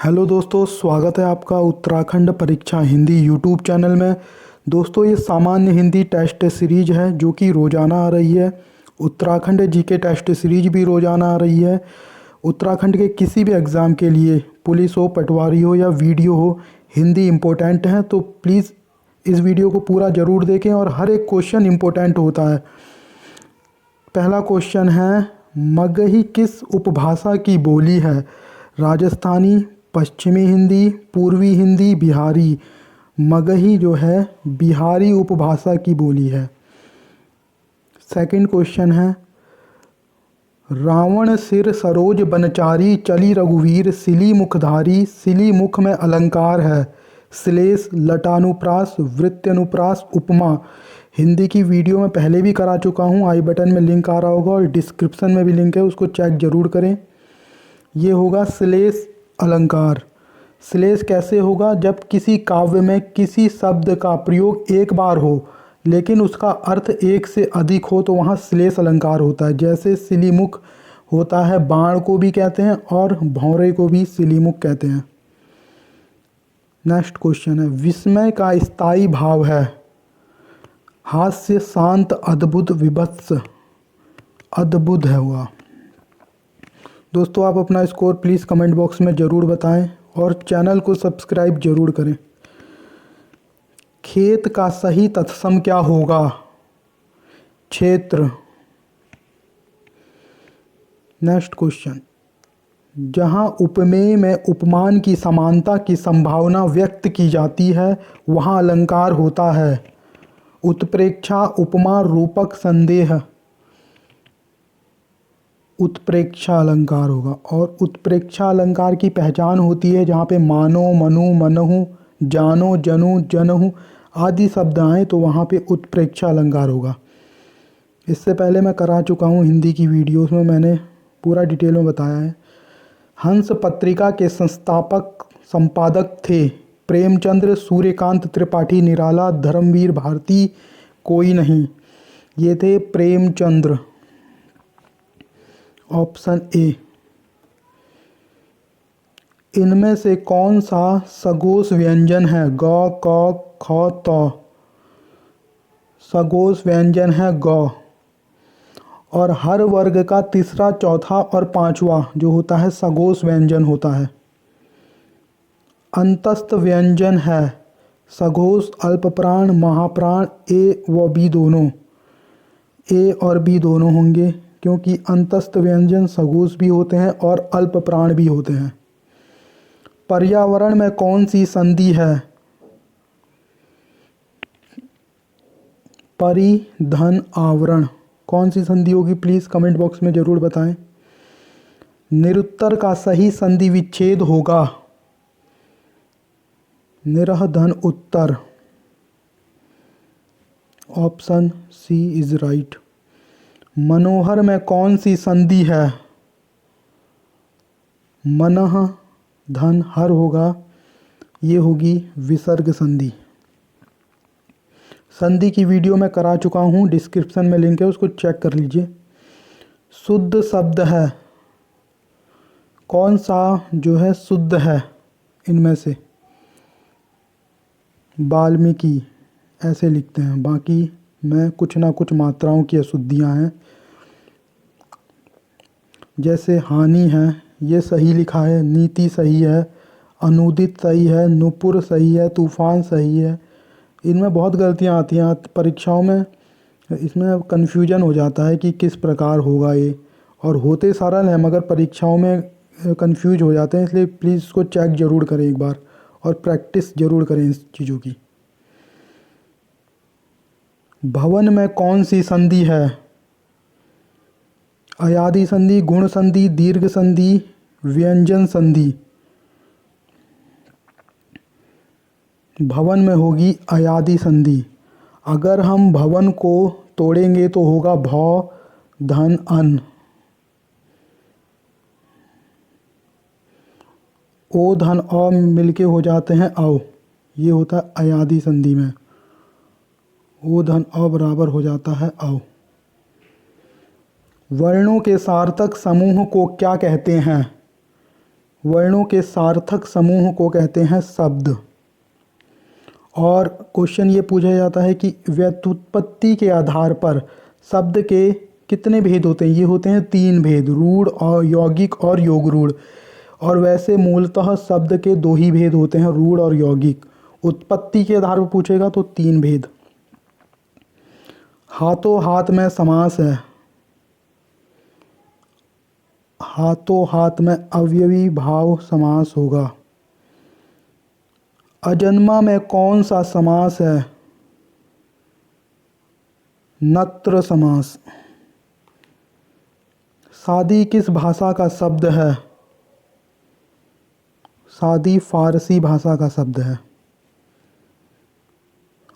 Hello दोस्तों, स्वागत है आपका उत्तराखंड परीक्षा हिंदी यूट्यूब चैनल में। दोस्तों, ये सामान्य हिंदी टेस्ट सीरीज है जो कि रोज़ाना आ रही है। उत्तराखंड जीके टेस्ट सीरीज भी रोज़ाना आ रही है। उत्तराखंड के किसी भी एग्ज़ाम के लिए, पुलिस हो, पटवारी हो या वीडियो हो, हिंदी इम्पोर्टेंट है। तो प्लीज़ इस वीडियो को पूरा ज़रूर देखें और हर एक क्वेश्चन इम्पोर्टेंट होता है। पहला क्वेश्चन है, मगही किस उपभाषा की बोली है? राजस्थानी, पश्चिमी हिंदी, पूर्वी हिंदी, बिहारी। मगही जो है बिहारी उपभाषा की बोली है। सेकंड क्वेश्चन है, रावण सिर सरोज बनचारी, चली रघुवीर सिली मुखधारी। सिली मुख में अलंकार है, श्लेष, लटानुप्रास, वृत्त्यनुप्रास, उपमा। हिंदी की वीडियो में पहले भी करा चुका हूँ, आई बटन में लिंक आ रहा होगा और डिस्क्रिप्शन में भी लिंक है, उसको चेक ज़रूर करें। ये होगा श्लेष अलंकार। श्लेष कैसे होगा? जब किसी काव्य में किसी शब्द का प्रयोग एक बार हो लेकिन उसका अर्थ एक से अधिक हो तो वहाँ श्लेष अलंकार होता है। जैसे सिलीमुख होता है, बाण को भी कहते हैं और भौरे को भी सिलीमुख कहते हैं। नेक्स्ट क्वेश्चन है, विस्मय का स्थायी भाव है? हास्य, शांत, अद्भुत, विभत्स। अद्भुत है हुआ। दोस्तों, आप अपना स्कोर प्लीज़ कमेंट बॉक्स में ज़रूर बताएं और चैनल को सब्सक्राइब ज़रूर करें। खेत का सही तत्सम क्या होगा? क्षेत्र। नेक्स्ट क्वेश्चन, जहाँ उपमेय में उपमान की समानता की संभावना व्यक्त की जाती है वहाँ अलंकार होता है। उत्प्रेक्षा, उपमा, रूपक, संदेह। उत्प्रेक्षा अलंकार होगा। और उत्प्रेक्षा अलंकार की पहचान होती है जहाँ पे मानो, मनु, मनहु, जानो, जनु, जनहु आदि शब्द आएँ तो वहाँ पे उत्प्रेक्षा अलंकार होगा। इससे पहले मैं करा चुका हूँ हिंदी की वीडियोस में, मैंने पूरा डिटेल में बताया है। हंस पत्रिका के संस्थापक संपादक थे प्रेमचंद्र, सूर्यकांत त्रिपाठी निराला, धर्मवीर भारती, कोई नहीं। ये थे प्रेमचंद्र। Option A. इनमें से कौन सा सघोष व्यंजन है? ग, क, ख, त। सघोष व्यंजन है ग। और हर वर्ग का तीसरा, चौथा और पांचवा जो होता है सघोष व्यंजन होता है। अंतस्थ व्यंजन है सघोष, अल्पप्राण, महाप्राण, ए व बी दोनों। ए और बी दोनों होंगे क्योंकि अंतस्थ व्यंजन सघोष भी होते हैं और अल्प प्राण भी होते हैं। पर्यावरण में कौन सी संधि है? परिधन आवरण। कौन सी संधि होगी? प्लीज़ कमेंट बॉक्स में ज़रूर बताएं। निरुत्तर का सही संधि विच्छेद होगा निरह धन उत्तर। Option C is right. मनोहर में कौन सी संधि है? मनः धन हर होगा, ये होगी विसर्ग संधि। संधि की वीडियो मैं करा चुका हूँ, डिस्क्रिप्शन में लिंक है, उसको चेक कर लीजिए। शुद्ध शब्द है कौन सा जो है शुद्ध है इनमें से? वाल्मीकि ऐसे लिखते हैं, बाकी में कुछ ना कुछ मात्राओं की अशुद्धियाँ हैं। जैसे हानि है, ये सही लिखा है, नीति सही है, अनुदित सही है, नुपुर सही है, तूफान सही है। इनमें बहुत गलतियाँ आती हैं परीक्षाओं में, इसमें कन्फ्यूजन हो जाता है कि किस प्रकार होगा ये, और होते सरल हैं मगर परीक्षाओं में कन्फ्यूज हो जाते हैं। इसलिए प्लीज़ इसको चेक ज़रूर करें एक बार और प्रैक्टिस ज़रूर करें इस चीज़ों की। भवन में कौन सी संधि है? अयादि संधि, गुण संधि, दीर्घ संधि, व्यंजन संधि। भवन में होगी अयादि संधि। अगर हम भवन को तोड़ेंगे तो होगा भौ, धन, अन। ओ धन अ मिलके हो जाते हैं अव, ये होता है अयादि संधि में। ओ धन अ बराबर हो जाता है अव। वर्णों के सार्थक समूह को क्या कहते हैं? वर्णों के सार्थक समूह को कहते हैं शब्द। और क्वेश्चन ये पूछा जाता है कि व्युत्पत्ति के आधार पर शब्द के कितने भेद होते हैं? ये होते हैं 3 भेद, रूढ़ और यौगिक और योग रूढ़। और वैसे मूलतः शब्द के 2 ही भेद होते हैं, रूढ़ और यौगिक। उत्पत्ति के आधार पर पूछेगा तो 3 भेद। हाथों हाथ में समास है, हाथों हाथ में अवयवी भाव समास होगा। अजन्मा में कौन सा समास है? नत्र समास। शादी किस भाषा का शब्द है? शादी फारसी भाषा का शब्द है।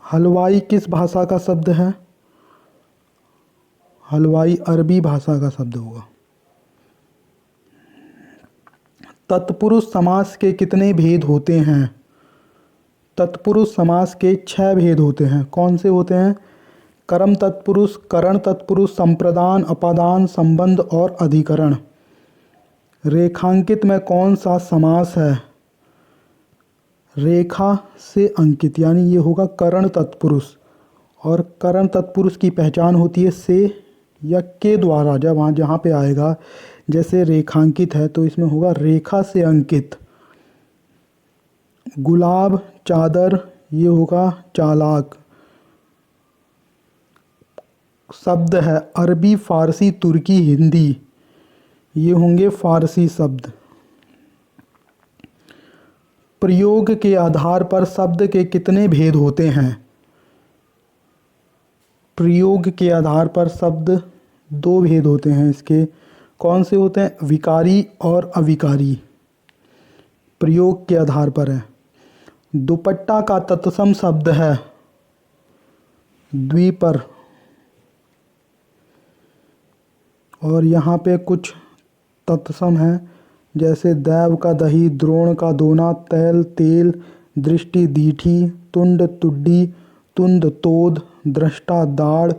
हलवाई किस भाषा का शब्द है? हलवाई अरबी भाषा का शब्द होगा। तत्पुरुष समास के कितने भेद होते हैं? तत्पुरुष समास के 6 भेद होते हैं। कौन से होते हैं? कर्म तत्पुरुष, करण तत्पुरुष, संप्रदान, अपादान, संबंध और अधिकरण। रेखांकित में कौन सा समास है? रेखा से अंकित, यानी ये होगा करण तत्पुरुष। और करण तत्पुरुष की पहचान होती है से या के द्वारा। जब वहाँ जहाँ पे आएगा, जैसे रेखांकित है तो इसमें होगा रेखा से अंकित। गुलाब, चादर, ये होगा चालाक। शब्द है अरबी, फारसी, तुर्की, हिंदी, ये होंगे फारसी शब्द। प्रयोग के आधार पर शब्द के कितने भेद होते हैं? प्रयोग के आधार पर शब्द 2 भेद होते हैं इसके। कौन से होते हैं? विकारी और अविकारी। प्रयोग के आधार पर है। दुपट्टा का तत्सम शब्द है द्विपर। और यहाँ पे कुछ तत्सम हैं, जैसे दैव का दही, द्रोण का दोना, तैल तेल, दृष्टि दीठी, तुंड तुड्डी, तुंद तोद, दृष्टा दाढ़,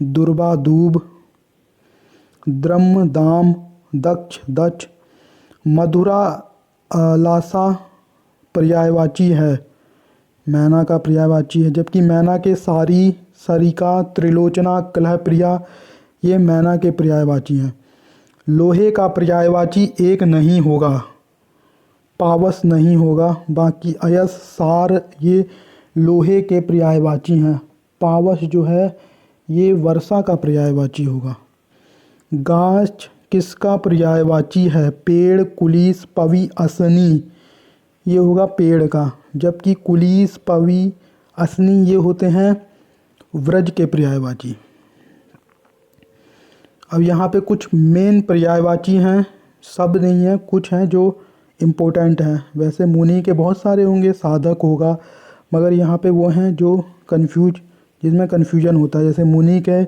दुर्बा दूब, द्रम दाम, दक्ष दच। मधुरा लासा पर्यायवाची है, मैना का पर्यायवाची है। जबकि मैना के सारी, सरिका, त्रिलोचना, कलह प्रिया, ये मैना के पर्यायवाची हैं। लोहे का पर्यायवाची एक नहीं होगा, पावस नहीं होगा। बाकी अयस, सार, ये लोहे के पर्यायवाची हैं। पावस जो है ये वर्षा का पर्यायवाची होगा। गाछ किसका पर्यायवाची है? पेड़, कुलीस, पवी, असनी, ये होगा पेड़ का। जबकि कुलीस, पवी, असनी ये होते हैं व्रज के पर्यायवाची। अब यहाँ पे कुछ मेन पर्यायवाची हैं, सब नहीं है, कुछ हैं जो इम्पोर्टेंट हैं। वैसे मुनि के बहुत सारे होंगे, साधक होगा, मगर यहाँ पे वो हैं जो जिसमें कन्फ्यूजन होता है। जैसे मुनि के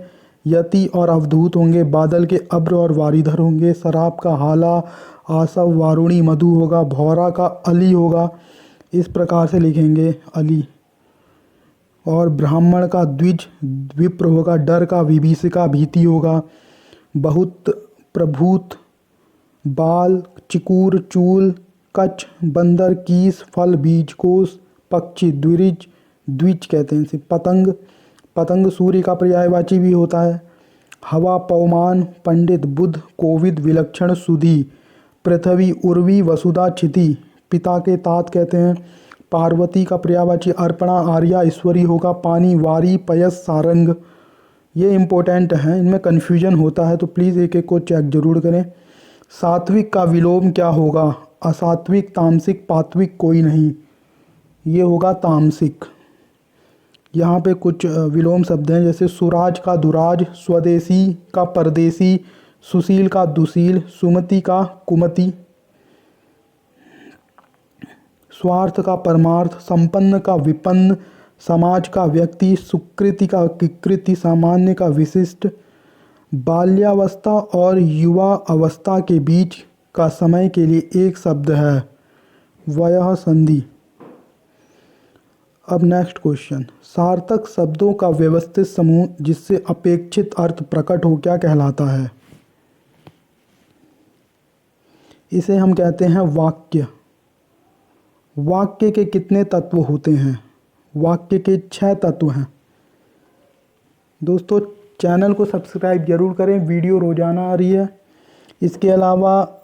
यति और अवधूत होंगे, बादल के अब्र और वारिधर होंगे, शराब का हाला, आसव, वारुणी, मधु होगा, भौरा का अली होगा, इस प्रकार से लिखेंगे अली। और ब्राह्मण का द्विज, विप्र होगा, डर का विभीषिका, भीति होगा, बहुत, प्रभूत, बाल, चिकूर, चूल, कच्छ, बंदर, कीस, फल, बीज, कोस, पक्षी, द्विज, द्विज कहते हैं इसे। पतंग, पतंग सूर्य का पर्यायवाची भी होता है। हवा, पवमान, पंडित, बुध, कोविद, विलक्षण, सुधी, पृथ्वी, उर्वी, वसुधा, क्षिति, पिता के तात कहते हैं। पार्वती का पर्यायवाची अर्पणा, आर्या, ईश्वरी होगा। पानी, वारी, पयस, सारंग, ये इम्पोर्टेंट हैं, इनमें कन्फ्यूजन होता है तो प्लीज़ एक एक को चेक जरूर करें। सात्विक का विलोम क्या होगा? असात्विक, तामसिक, पात्विक, कोई नहीं, ये होगा तामसिक। यहाँ पे कुछ विलोम शब्द हैं, जैसे सुराज का दुराज, स्वदेशी का परदेसी, सुशील का दुशील, सुमति का कुमति, स्वार्थ का परमार्थ, संपन्न का विपन्न, समाज का व्यक्ति, सुकृति का किकृति, सामान्य का विशिष्ट। बाल्यावस्था और युवा अवस्था के बीच का समय के लिए एक शब्द है वयः संधि। अब नेक्स्ट क्वेश्चन, सार्थक शब्दों का व्यवस्थित समूह जिससे अपेक्षित अर्थ प्रकट हो क्या कहलाता है? इसे हम कहते हैं वाक्य। वाक्य के कितने तत्व होते हैं? वाक्य के 6 तत्व हैं। दोस्तों चैनल को सब्सक्राइब जरूर करें, वीडियो रोज़ाना आ रही है। इसके अलावा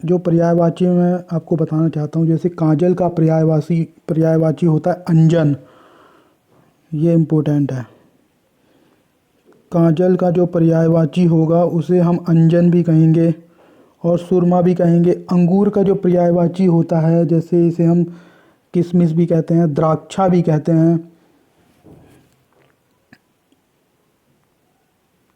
जो पर्यायवाची मैं आपको बताना चाहता हूँ, जैसे काजल का पर्यायवाची होता है अंजन। ये इम्पोर्टेंट है। काजल का जो पर्यायवाची होगा उसे हम अंजन भी कहेंगे और सुरमा भी कहेंगे। अंगूर का जो पर्यायवाची होता है, जैसे इसे हम किशमिश भी कहते हैं, द्राक्षा भी कहते हैं।